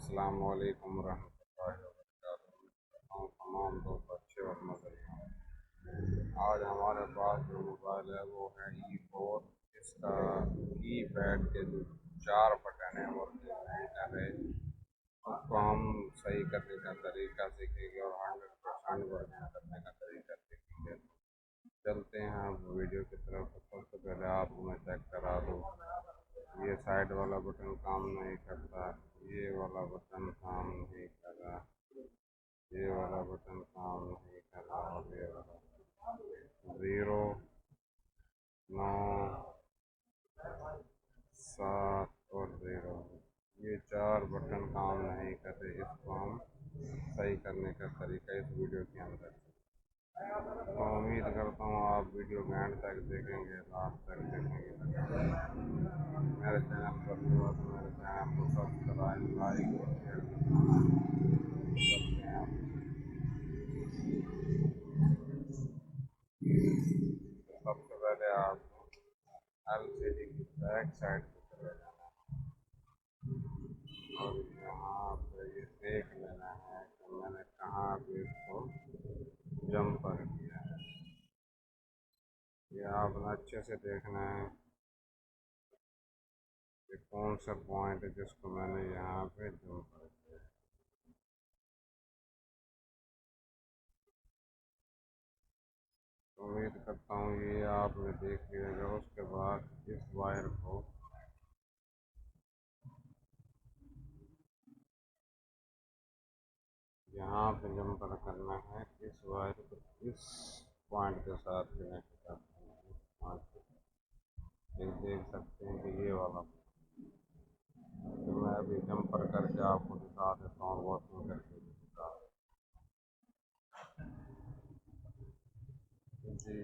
अस्सलाम वालेकुम रहमतुल्लाहि व बरकातुहू। तमाम दोस्त अच्छे और मज़े में। आज हमारे पास जो मोबाइल है वो है E4। इसका कीपैड के जो 4 बटन हैं वो नहीं कर रहे, उसको हम सही करने का तरीका सीखेंगे और 100% वर्किंग करने का तरीका सीखेंगे। चलते हैं अब वीडियो की तरफ। सबसे पहले आप मैं चेक करा दूँ। ये साइड वाला बटन काम नहीं करता, ये वाला बटन काम नहीं कर रहा, ये वाला बटन काम नहीं कर रहा, और ये वाला 0 9 7 और 0, ये 4 बटन काम नहीं कर रहे। इसको हम सही करने का तरीका इस वीडियो के अंदर। तो उम्मीद करता हूँ आप वीडियो के एंड तक देखेंगे, लास्ट तक देखेंगे। मेरे चैनल पर मेरे चैनल को सब्सक्राइब लाइक और शेयर करते हैं। सबसे पहले आपको LCD की बैक साइड की चले जाना है और यहाँ पे ये देख लेना है कि मैंने कहाँ पे इसको जंपर किया है। ये आपने अच्छे से देखना है कि कौन सा पॉइंट है जिसको मैंने यहाँ पे जंपर किया है। उम्मीद करता हूँ ये आपने देख लिया। उसके बाद इस वायर को यहाँ पे जंपर करना है, इस वायर को इस पॉइंट के साथ कनेक्ट करना है। इस पॉइंट पे देख सकते हैं कि ये वाला, तो मैं अभी जंपर करके आपको दिखा देता हूँ, वॉशिंग करके दिखा जी।